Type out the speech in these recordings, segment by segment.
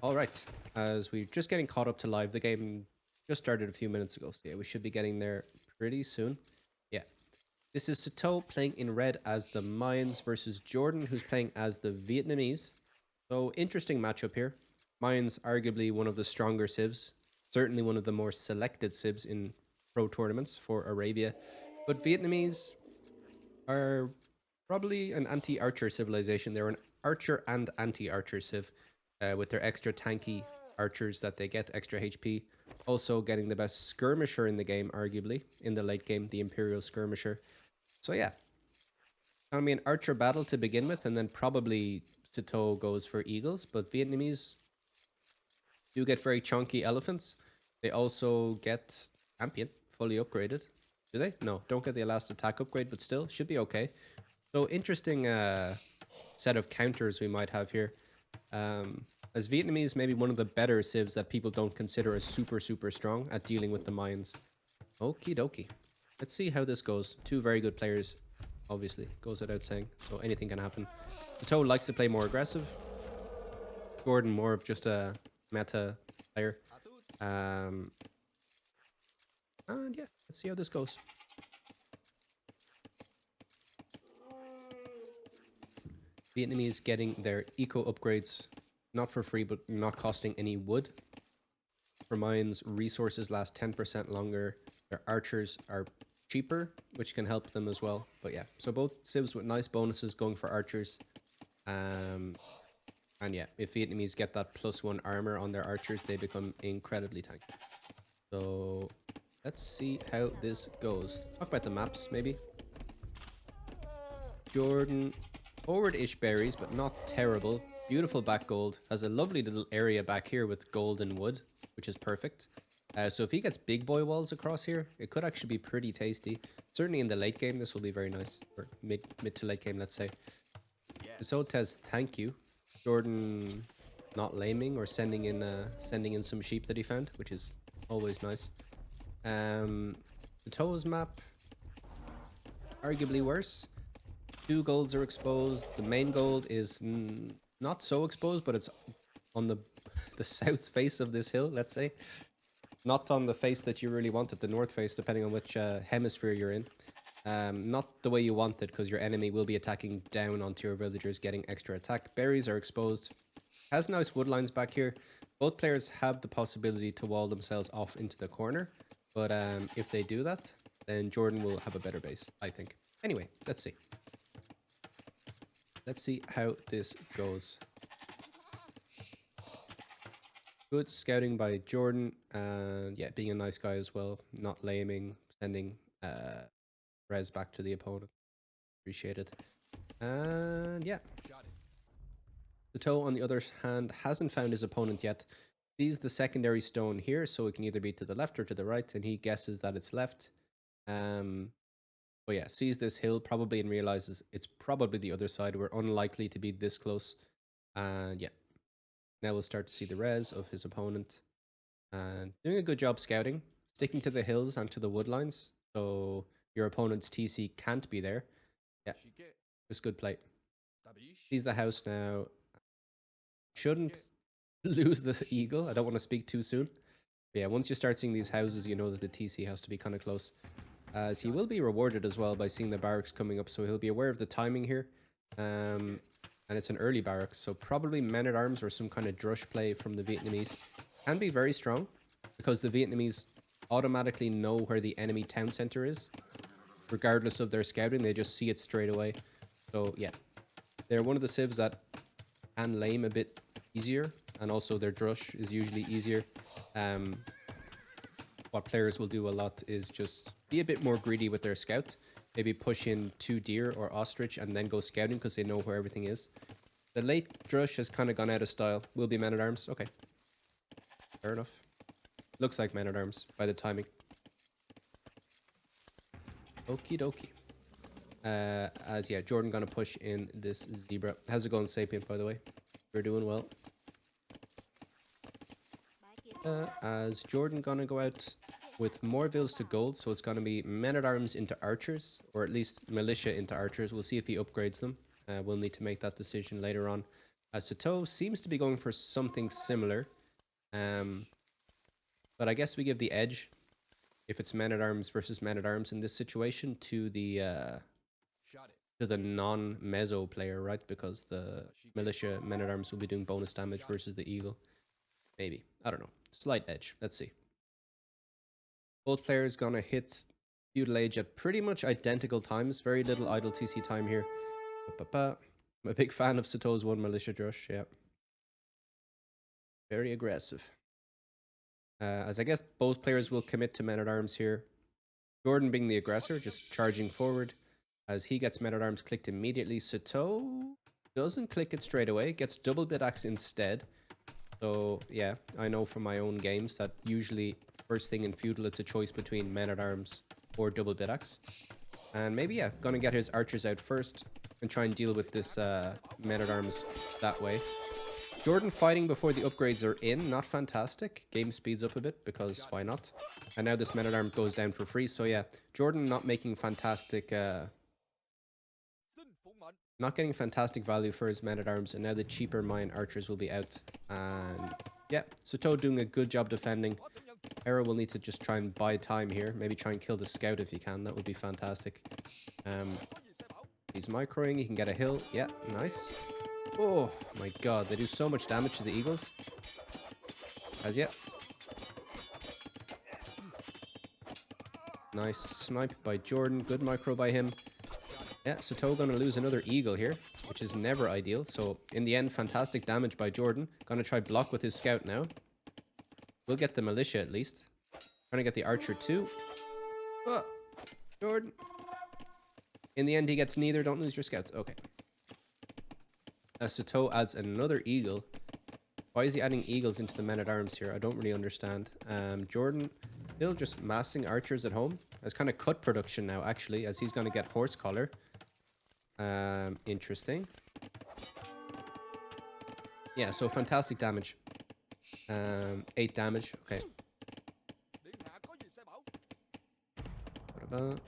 All right, as we're just getting caught up to live, the game just started a few minutes ago, so yeah, we should be getting there pretty soon. Yeah, this is Sitaux playing in red as the Mayans versus JorDan, who's playing as the Vietnamese. So interesting matchup here. Mayans arguably one of the stronger civs, certainly one of the more selected civs in pro tournaments for Arabia, but Vietnamese are probably an anti-archer civilization. They're an archer and anti-archer civ, with their extra tanky archers that they get extra HP. Also getting the best skirmisher in the game, arguably in the late game, the Imperial skirmisher. So yeah, gonna be an archer battle to begin with, and then probably Sitaux goes for eagles. But Vietnamese do get very chunky elephants. They also get champion fully upgraded. Do they? No, don't get the last attack upgrade, but still should be okay. So interesting set of counters we might have here. As Vietnamese, maybe one of the better civs that people don't consider as super strong at dealing with the Mayans. Okie dokie. Let's see how this goes. Two very good players, obviously, goes without saying. So anything can happen. Sitaux likes to play more aggressive. JorDan more of just a meta player. And yeah, let's see how this goes. Vietnamese getting their eco upgrades, not for free, but not costing any wood. For Mayans, resources last 10% longer. Their archers are cheaper, which can help them as well. But yeah, so both civs with nice bonuses going for archers. And yeah, if Vietnamese get that +1 armor on their archers, they become incredibly tanky. So let's see how this goes. Talk about the maps, maybe. JorDan, forward-ish berries, but not terrible. Beautiful back gold. Has a lovely little area back here with gold and wood, which is perfect. So if he gets big boy walls across here, it could actually be pretty tasty. Certainly in the late game, this will be very nice. Or mid to late game, let's say. So says thank you. JorDan not laming or sending in some sheep that he found, which is always nice. The toes map, arguably worse. 2 golds are exposed. The main gold is not so exposed, but it's on the south face of this hill, let's say. Not on the face that you really want it, the north face, depending on which hemisphere you're in. Not the way you want it, because your enemy will be attacking down onto your villagers, getting extra attack. Berries are exposed. Has nice woodlines back here. Both players have the possibility to wall themselves off into the corner, but if they do that, then JorDan will have a better base, I think. Anyway, let's see. Let's see how this goes. Good scouting by JorDan, and yeah, being a nice guy as well, not laming, sending res back to the opponent. Appreciate it. And yeah. Sitaux, on the other hand, hasn't found his opponent yet. Sees the secondary stone here, so it can either be to the left or to the right, and he guesses that it's left. But yeah, sees this hill probably and realizes it's probably the other side. We're unlikely to be this close. And yeah, now we'll start to see the res of his opponent. And doing a good job scouting, sticking to the hills and to the woodlines, so your opponent's TC can't be there. Yeah, just good play. Sees the house now. Shouldn't lose the eagle. I don't want to speak too soon. But yeah, once you start seeing these houses, you know that the TC has to be kind of close. As he will be rewarded as well by seeing the barracks coming up, so he'll be aware of the timing here. And it's an early barracks, so probably men-at-arms or some kind of drush play from the Vietnamese can be very strong, because the Vietnamese automatically know where the enemy town center is. Regardless of their scouting, they just see it straight away. So yeah, they're one of the civs that can lame a bit easier, and also their drush is usually easier. What players will do a lot is just be a bit more greedy with their scout. Maybe push in 2 deer or ostrich and then go scouting because they know where everything is. The late drush has kind of gone out of style. Will be men-at-arms. Okay. Fair enough. Looks like men-at-arms by the timing. Okie dokie. As yeah, JorDan gonna push in this zebra. How's it going, Sapient, by the way? You're doing well. As JorDan gonna go out with more vills to gold, so it's gonna be men-at-arms into archers, or at least militia into archers. We'll see if he upgrades them. We'll need to make that decision later on. Sitaux seems to be going for something similar. But I guess we give the edge, if it's men-at-arms versus men-at-arms in this situation, to the non-meso player, right? Because the militia men-at-arms will be doing bonus damage versus the eagle. Maybe. I don't know. Slight edge. Let's see. Both players gonna hit feudal age at pretty much identical times. Very little idle TC time here. I'm a big fan of Sitau's one militia Josh. Yeah. Very aggressive. As I guess both players will commit to men-at-arms here. JorDan being the aggressor, just charging forward. As he gets men-at-arms clicked immediately. Sitaux doesn't click it straight away. Gets double bit axe instead. So yeah, I know from my own games that usually first thing in feudal it's a choice between men-at-arms or double bit axe. And maybe yeah, gonna get his archers out first and try and deal with this men-at-arms that way. JorDan fighting before the upgrades are in, not fantastic. Game speeds up a bit because why not? And now this men-at-arms goes down for free. So yeah, JorDan not making fantastic, not getting fantastic value for his men-at-arms. And now the cheaper Mayan archers will be out. And yeah, Sitaux doing a good job defending. Hera will need to just try and buy time here. Maybe try and kill the scout if he can. That would be fantastic. He's microing. He can get a hill. Yeah, nice. Oh my god, they do so much damage to the eagles. As yet. Nice snipe by JorDan. Good micro by him. Yeah, Sitaux gonna lose another eagle here, which is never ideal. So in the end, fantastic damage by JorDan. Gonna try block with his scout now. We'll get the militia at least. Trying to get the archer too. Oh, JorDan. In the end, he gets neither. Don't lose your scouts. Okay. Sitaux adds another eagle. Why is he adding eagles into the men-at-arms here? I don't really understand. JorDan still just massing archers at home. It's kind of cut production now, actually, as he's going to get horse collar. Interesting. Yeah, so fantastic damage. 8 damage. Okay. What about...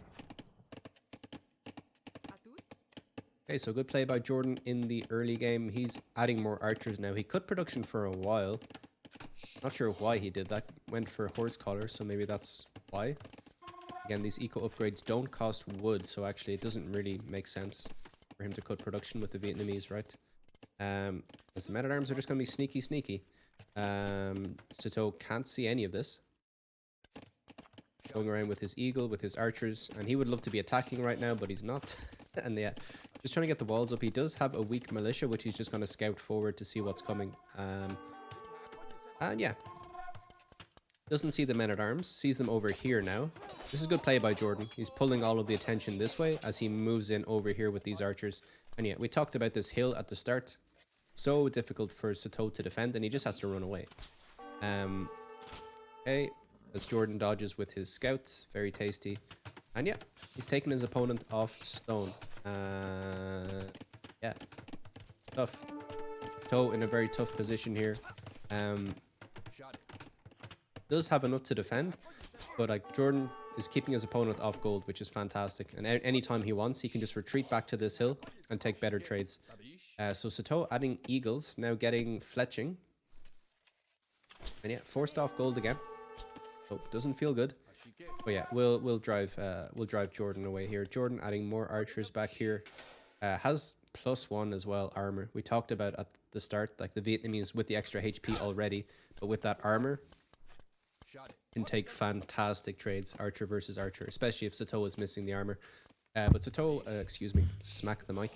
Okay, so good play by JorDan in the early game. He's adding more archers now. He cut production for a while. Not sure why he did that. Went for horse collar, so maybe that's why. Again, these eco upgrades don't cost wood, so actually it doesn't really make sense for him to cut production with the Vietnamese, right? As the men-at-arms are just going to be sneaky. Sitaux can't see any of this. Going around with his eagle, with his archers, and he would love to be attacking right now, but he's not. And yeah, just trying to get the walls up. He does have a weak militia, which he's just going to scout forward to see what's coming. And yeah, doesn't see the men-at-arms, sees them over here now. This is good play by JorDan. He's pulling all of the attention this way as he moves in over here with these archers. And yeah, we talked about this hill at the start. So difficult for Sitaux to defend, and he just has to run away. Okay, as JorDan dodges with his scout, very tasty. And yeah, he's taking his opponent off stone. Yeah, tough. Sitaux in a very tough position here. Does have enough to defend, but like JorDan is keeping his opponent off gold, which is fantastic. And anytime he wants, he can just retreat back to this hill and take better trades. So Sitaux adding eagles, now getting fletching. And yeah, forced off gold again. Oh, doesn't feel good. But yeah, we'll drive JorDan away here. JorDan adding more archers back here. Has +1 as well, armor. We talked about at the start, like the Vietnamese with the extra HP already, but with that armor, can take fantastic trades, archer versus archer, especially if Sitaux is missing the armor. But Sitaux, excuse me, smack the mic.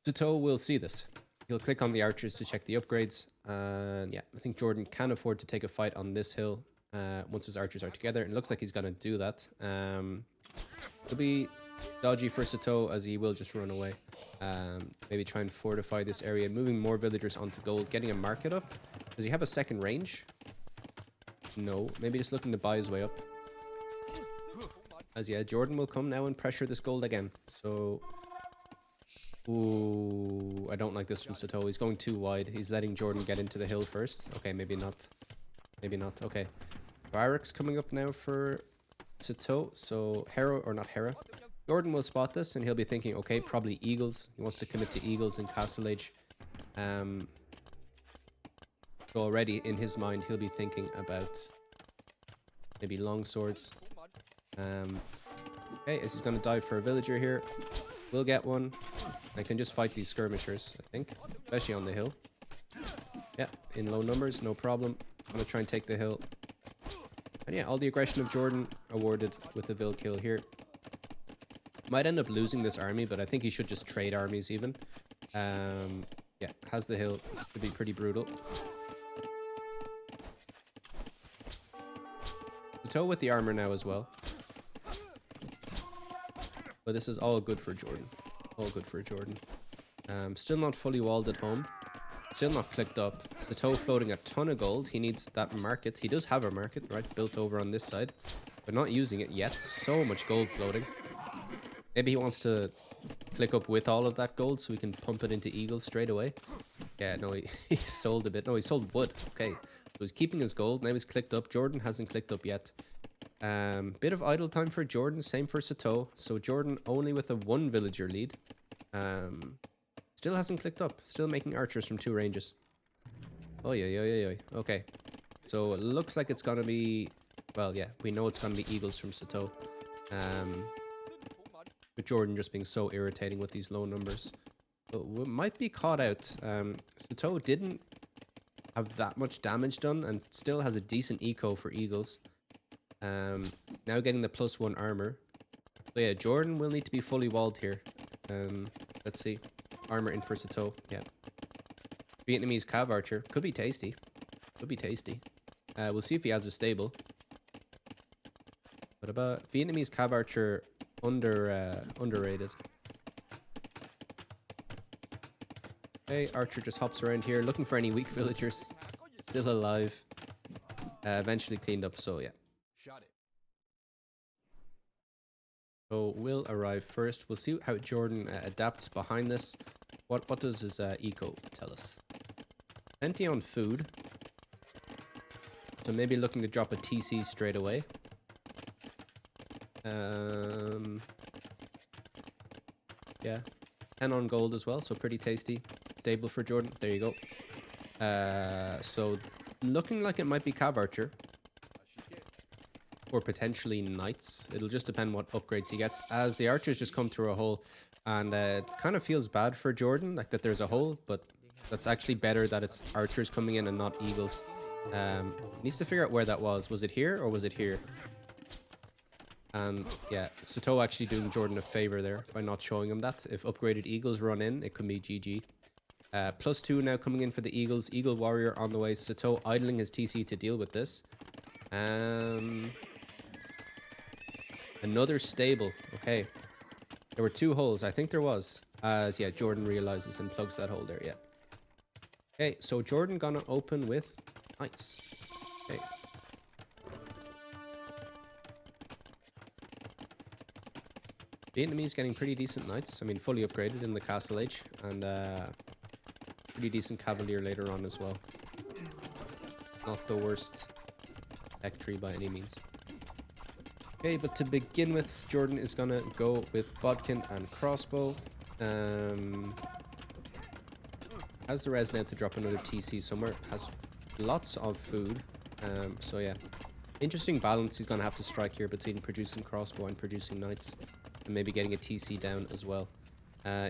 Sitaux will see this. He'll click on the archers to check the upgrades. And yeah, I think JorDan can afford to take a fight on this hill once his archers are together. And it looks like he's going to do that. It'll be dodgy for Sitaux as he will just run away. Maybe try and fortify this area, moving more villagers onto gold, getting a market up. Does he have a second range? No, maybe just looking to buy his way up. As yeah, JorDan will come now and pressure this gold again. So, ooh, I don't like this from Sitaux. He's going too wide. He's letting JorDan get into the hill first. Okay, maybe not. Maybe not. Okay, barracks coming up now for Sitaux. So Hera, or not Hera, JorDan will spot this and he'll be thinking, okay, probably eagles. He wants to commit to eagles in Castle Age. So already in his mind, he'll be thinking about maybe long swords. Okay, as he's going to dive for a villager here. We'll get one. I can just fight these skirmishers, I think. Especially on the hill. Yeah, in low numbers, no problem. I'm going to try and take the hill. And yeah, all the aggression of JorDan awarded with the Vil kill here. Might end up losing this army, but I think he should just trade armies even. Yeah, has the hill. This could be pretty brutal. Sitaux with the armor now as well. But this is all good for JorDan. All good for JorDan. Still not fully walled at home. Still not clicked up. Sitaux floating a ton of gold. He needs that market. He does have a market, right? Built over on this side. But not using it yet. So much gold floating. Maybe he wants to click up with all of that gold so we can pump it into eagles straight away. Yeah, no, he sold a bit. No, he sold wood. Okay. So he's keeping his gold. Now he's clicked up. JorDan hasn't clicked up yet. Bit of idle time for JorDan. Same for Sitaux. So JorDan only with a 1 villager lead. Still hasn't clicked up. Still making archers from 2 ranges. Oh, yeah. Okay. So it looks like it's going to be... Well, yeah. We know it's going to be eagles from Sitaux. With JorDan just being so irritating with these low numbers. But we might be caught out. Sitaux didn't have that much damage done and still has a decent eco for eagles. Now getting the +1 armor. So yeah, JorDan will need to be fully walled here. Let's see. Armor in for Sitaux. Yeah. Vietnamese cav archer. Could be tasty. Could be tasty. We'll see if he has a stable. What about Vietnamese cav archer? Underrated. Okay, archer just hops around here looking for any weak villagers. Still alive. Eventually cleaned up, so yeah. So we'll arrive first. We'll see how JorDan adapts behind this. What does his eco tell us? Plenty on food. So maybe looking to drop a TC straight away. Yeah, 10 on gold as well, so pretty tasty. Stable for JorDan. There you go. So looking like it might be cav archer. Or potentially knights. It'll just depend what upgrades he gets. As the archers just come through a hole. And it kind of feels bad for JorDan, like that there's a hole. But that's actually better that it's archers coming in and not eagles. Needs to figure out where that was. Was it here or was it here? And yeah, Sitaux actually doing JorDan a favor there by not showing him that. If upgraded eagles run in, it could be GG. +2 now coming in for the eagles. Eagle warrior on the way. Sitaux idling his TC to deal with this. Another stable. Okay. There were 2 holes. I think there was. As yeah, JorDan realizes and plugs that hole there. Yeah. Okay, so JorDan gonna open with knights. Okay. Vietnamese getting pretty decent knights. I mean, fully upgraded in the castle age. And pretty decent cavalier later on as well. Not the worst tech tree by any means. Okay, but to begin with, JorDan is gonna go with bodkin and crossbow. Has the res now to drop another TC somewhere. Has lots of food. So yeah, interesting balance he's gonna have to strike here between producing crossbow and producing knights. And maybe getting a TC down as well.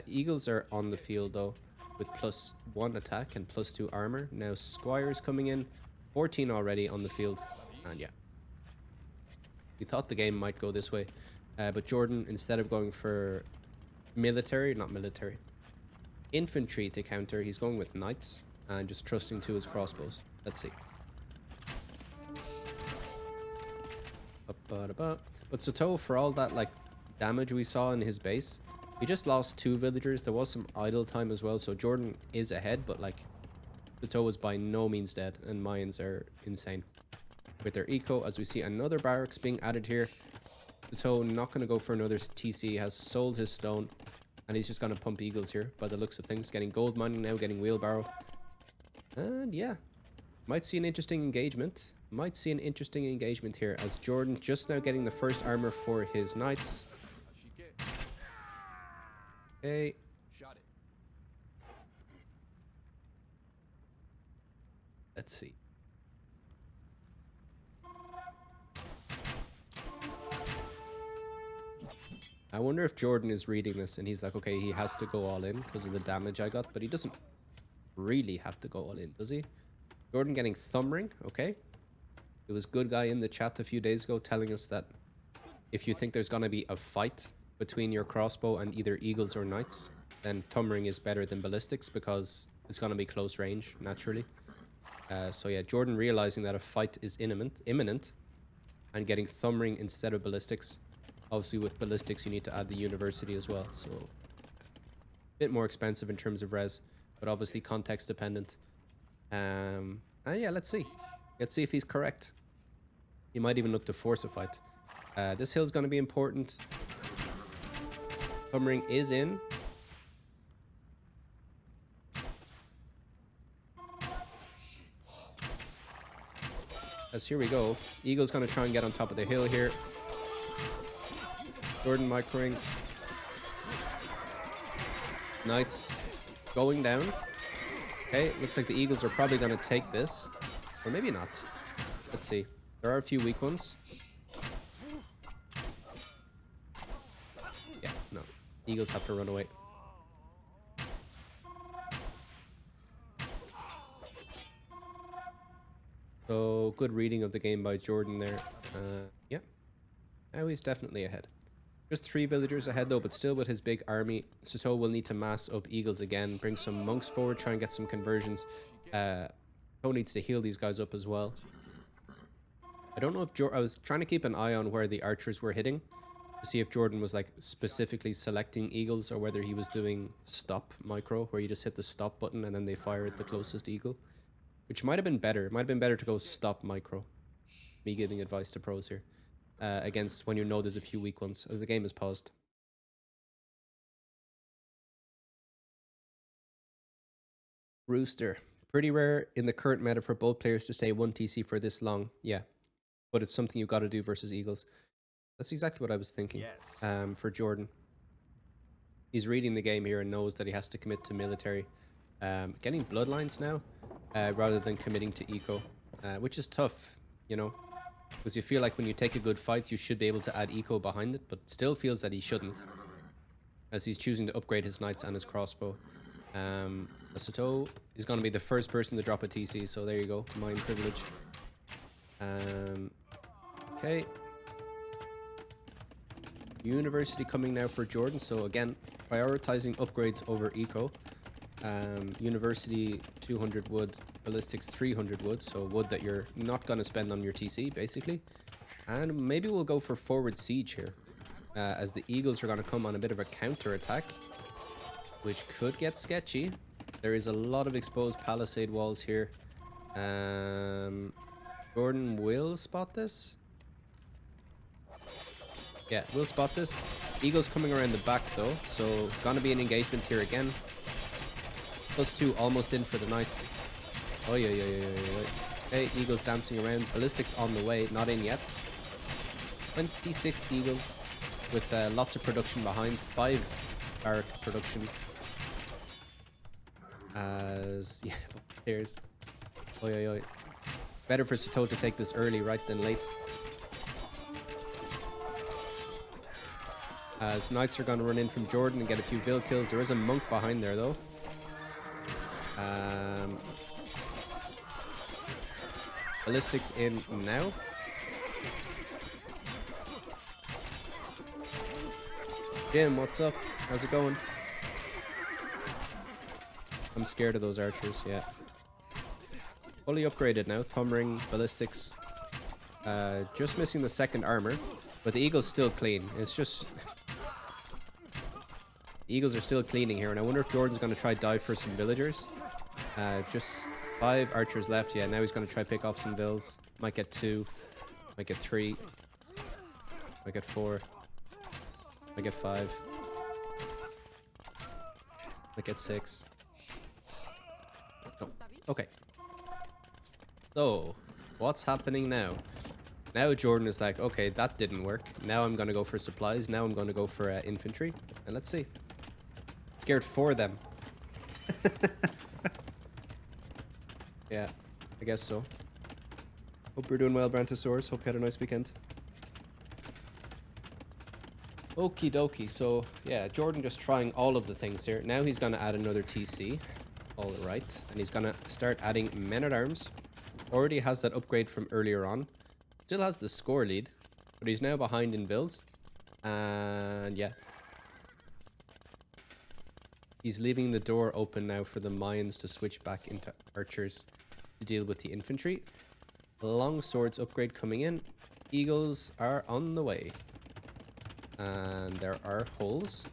Eagles are on the field though, with +1 attack and +2 armor. Now squires coming in, 14 already on the field, and yeah. We thought the game might go this way, but JorDan, instead of going for infantry to counter, he's going with knights and just trusting to his crossbows. Let's see. But Sitaux, for all that like damage we saw in his base, he just lost 2 villagers. There was some idle time as well, so JorDan is ahead, but like Sitaux was by no means dead, and Mayans are insane with their eco. As we see another barracks being added here. Sitaux not going to go for another TC, has sold his stone, and he's just going to pump eagles here by the looks of things. Getting gold mining now, getting wheelbarrow. And yeah, might see an interesting engagement. Might see an interesting engagement here as JorDan just now getting the first armor for his knights. Okay. Let's see. I wonder if JorDan is reading this and he's like, okay, he has to go all in because of the damage I got, but he doesn't really have to go all in, does he? JorDan getting thumb ring, okay. It was good guy in the chat a few days ago telling us that if you think there's going to be a fight between your crossbow and either eagles or knights, then thumb ring is better than ballistics because it's going to be close range, naturally. So yeah, JorDan realizing that a fight is imminent and getting thumb ring instead of ballistics. Obviously with ballistics you need to add the university as well, so a bit more expensive in terms of res, but obviously context dependent. And yeah, let's see if he's correct. He might even look to force a fight. This hill's going to be important. Thumb ring is in. As here we go. Eagle's going to try and get on top of the hill here. JorDan microing. Knights going down. Okay, looks like the Eagles are probably going to take this. Or maybe not. Let's see. There are a few weak ones. Yeah, no. Eagles have to run away. So, good reading of the game by JorDan there. Yeah. Now he's definitely ahead. Just 3 villagers ahead though, but still with his big army. Sitaux will need to mass up eagles again, bring some monks forward, try and get some conversions. Sitaux needs to heal these guys up as well. I don't know if I was trying to keep an eye on where the archers were hitting to see if JorDan was like specifically selecting eagles or whether he was doing stop micro, where you just hit the stop button and then they fire at the closest eagle, which might have been better. It might have been better to go stop micro. Me giving advice to pros here. Against when you know there's a few weak ones, as the game is paused. Rooster. Pretty rare in the current meta for both players to stay 1 TC for this long. Yeah. But it's something you've got to do versus Eagles. That's exactly what I was thinking. Yes. For JorDan. He's reading the game here and knows that he has to commit to military. Getting bloodlines now, rather than committing to eco. Which is tough, you know. Because you feel like when you take a good fight, you should be able to add eco behind it, but still feels that he shouldn't. As he's choosing to upgrade his knights and his crossbow. Sitaux is going to be the first person to drop a TC, so there you go. Mine privilege. Okay. University coming now for JorDan, so again, prioritizing upgrades over eco. University 200 wood, ballistics 300 wood, so wood that you're not going to spend on your TC basically. And maybe we'll go for forward siege here, as the Eagles are going to come on a bit of a counter attack, which could get sketchy. There is a lot of exposed palisade walls here. JorDan will spot this. Yeah, we'll spot this. Eagles coming around the back though, so gonna be an engagement here again. +2 almost in for the Knights. Oh yeah. Okay, Eagles dancing around. Ballistics on the way, not in yet. 26 Eagles with lots of production behind. 5 barrack production. As yeah, there's. Oh. Better for Sitaux to take this early, right, than late. As Knights are going to run in from JorDan and get a few vill kills. There is a monk behind there though. Ballistics in now. Jim, what's up? How's it going? I'm scared of those archers, yeah. Fully upgraded now. Thumb ring, ballistics. Just missing the second armor. But the Eagle's still clean. It's just... The Eagles are still cleaning here. And I wonder if JorDan's going to try dive for some villagers. Just 5 archers left. Yeah, now he's going to try pick off some vills. Might get 2. Might get 3. Might get 4. Might get 5. Might get 6. Oh, okay. So, what's happening now? Now JorDan is like, okay, that didn't work. Now I'm going to go for supplies. Now I'm going to go for infantry. And let's see. Scared for them. Yeah. I guess so. Hope you're doing well, Brantosaurus. Hope you had a nice weekend. Okie dokie. So, yeah, JorDan just trying all of the things here. Now he's going to add another TC. All right. And he's going to start adding men-at-arms. Already has that upgrade from earlier on. Still has the score lead. But he's now behind in builds. And, yeah. He's leaving the door open now for the Mayans to switch back into archers to deal with the infantry. Long swords upgrade coming in. Eagles are on the way. And there are holes.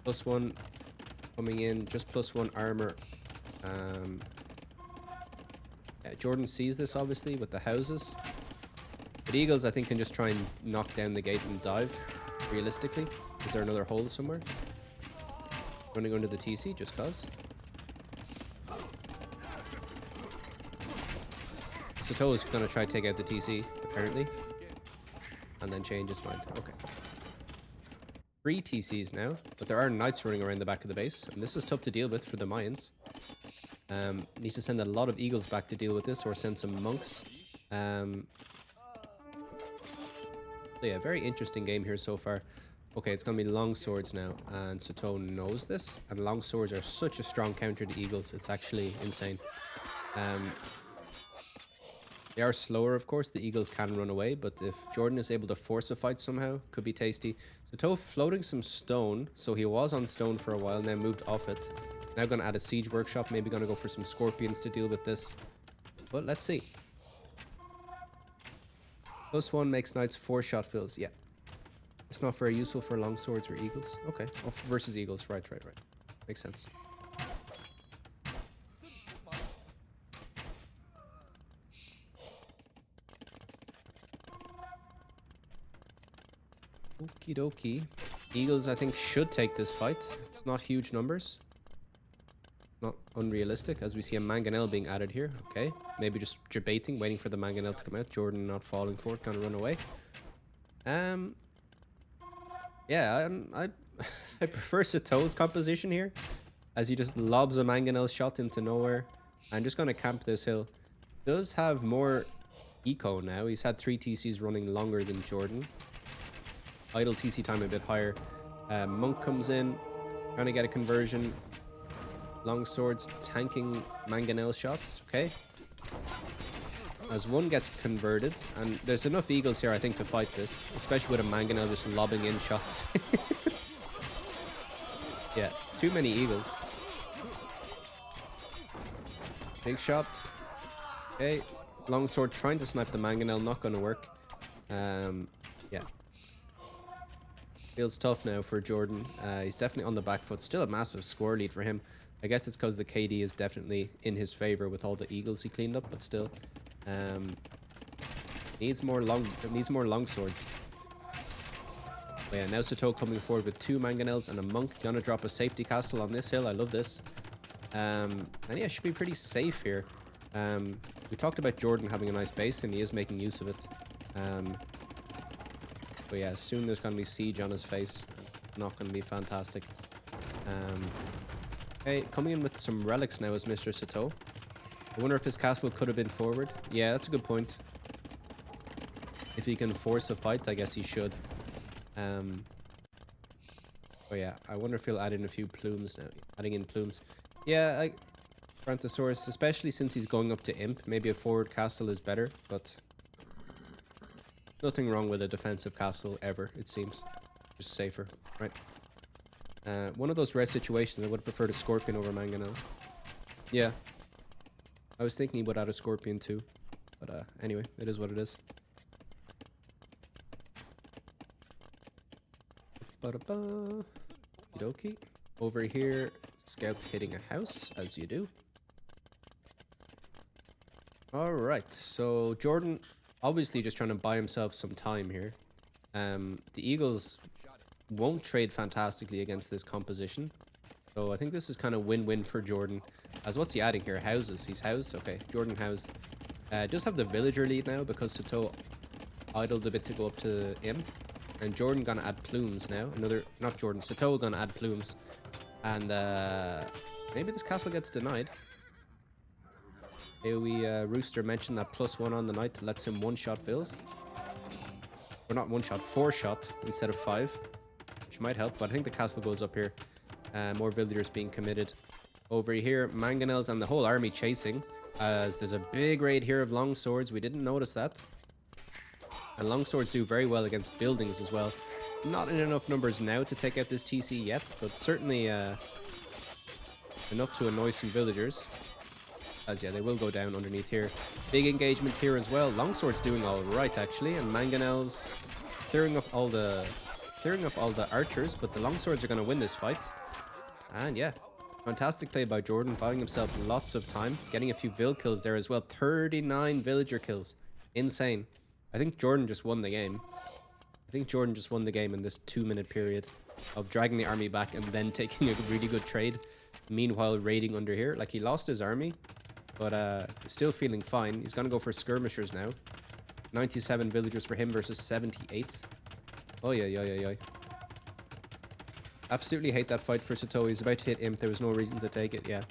+1 coming in. Just +1 armor. Yeah, JorDan sees this obviously with the houses. But Eagles I think can just try and knock down the gate and dive. Realistically. Is there another hole somewhere? Running under the TC just cause. Sitaux is gonna try to take out the TC, apparently. And then change his mind. Okay. 3 TCs now, but there are knights running around the back of the base, and this is tough to deal with for the Mayans. Need to send a lot of eagles back to deal with this, or send some monks. So yeah, very interesting game here so far. Okay, it's going to be long swords now, and Sitaux knows this, and long swords are such a strong counter to eagles, it's actually insane. They are slower, of course, the eagles can run away, but if JorDan is able to force a fight somehow, could be tasty. Sitaux floating some stone, so he was on stone for a while, now moved off it. Now going to add a siege workshop, maybe going to go for some scorpions to deal with this. But let's see. +1 makes knights 4 shot fills, yeah. It's not very useful for long swords or eagles. Okay. Oh, versus eagles. Right. Makes sense. Okie dokie. Eagles, I think, should take this fight. It's not huge numbers. Not unrealistic, as we see a mangonel being added here. Okay. Maybe just debating, waiting for the mangonel to come out. JorDan not falling for it, gonna run away. Yeah, I prefer Sitaux's composition here, as he just lobs a mangonel shot into nowhere. I'm just going to camp this hill. Does have more eco now. He's had 3 TCs running longer than JorDan. Idle TC time a bit higher. Monk comes in, trying to get a conversion. Long swords tanking mangonel shots. Okay. As one gets converted, and there's enough eagles here, I think, to fight this, especially with a mangonel just lobbing in shots. Yeah, too many eagles. Big shot. Okay, longsword trying to snipe the mangonel, not going to work. Yeah. Feels tough now for JorDan. He's definitely on the back foot. Still a massive score lead for him. I guess it's because the KD is definitely in his favor with all the eagles he cleaned up, but still. Needs more long swords. But yeah, now Sitaux coming forward with 2 mangonels and a monk. Gonna drop a safety castle on this hill. I love this. And yeah, should be pretty safe here. We talked about JorDan having a nice base, and he is making use of it. But yeah, soon there's gonna be siege on his face. Not gonna be fantastic. Okay, coming in with some relics now is Mr. Sitaux. I wonder if his castle could have been forward. Yeah, that's a good point. If he can force a fight, I guess he should. Oh yeah, I wonder if he'll add in a few plumes now. Adding in plumes. Yeah, Brantosaurus, especially since he's going up to Imp, maybe a forward castle is better, but nothing wrong with a defensive castle ever, it seems. Just safer, right? One of those rare situations, I would prefer the Scorpion over Mangonel. Yeah. I was thinking he would add a Scorpion too. But anyway, it is what it is. Okie. Over here, Scout hitting a house, as you do. Alright, so JorDan obviously just trying to buy himself some time here. The Eagles won't trade fantastically against this composition. So I think this is kind of win-win for JorDan. As what's he adding here? Houses. He's housed? Okay, JorDan housed. Does have the villager lead now because Sitaux idled a bit to go up to Imp. And JorDan gonna add plumes now. Not JorDan, Sitaux gonna add plumes. And maybe this castle gets denied. AOE Rooster mentioned that +1 on the night lets him one-shot vills. Or not one-shot, 4-shot instead of 5. Which might help, but I think the castle goes up here. More villagers being committed. Over here, mangonels and the whole army chasing. As there's a big raid here of longswords. We didn't notice that. And longswords do very well against buildings as well. Not in enough numbers now to take out this TC yet, but certainly enough to annoy some villagers. As yeah, they will go down underneath here. Big engagement here as well. Longsword's doing all right actually, and mangonels clearing up all the archers, but the longswords are going to win this fight. And yeah, fantastic play by JorDan, buying himself lots of time, getting a few vill kills there as well. 39 villager kills, insane. I think JorDan just won the game. I think JorDan just won the game in this 2-minute period of dragging the army back and then taking a really good trade. Meanwhile, raiding under here. Like, he lost his army, but still feeling fine. He's going to go for skirmishers now. 97 villagers for him versus 78. Oh, yeah. Absolutely hate that fight for Sitaux. He's about to hit Imp. There was no reason to take it. Yeah.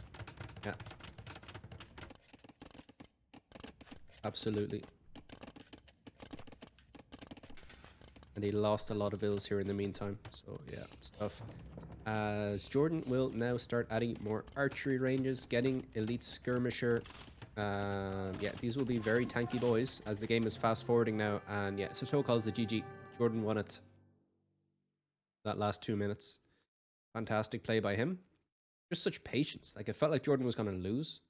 Absolutely. And he lost a lot of vills here in the meantime. So, yeah, it's tough. As JorDan will now start adding more archery ranges, getting elite skirmisher. Yeah, these will be very tanky boys as the game is fast forwarding now. And yeah, Sitaux calls the GG. JorDan won it. That last 2 minutes. Fantastic play by him. Just such patience. Like, it felt like JorDan was going to lose.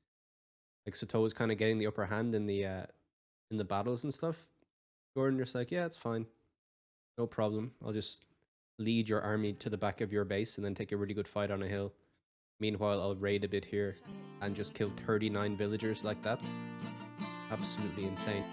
Like, Sitaux was kind of getting the upper hand in the battles and stuff. JorDan just like, yeah, it's fine. No problem. I'll just lead your army to the back of your base and then take a really good fight on a hill. Meanwhile, I'll raid a bit here and just kill 39 villagers like that. Absolutely insane.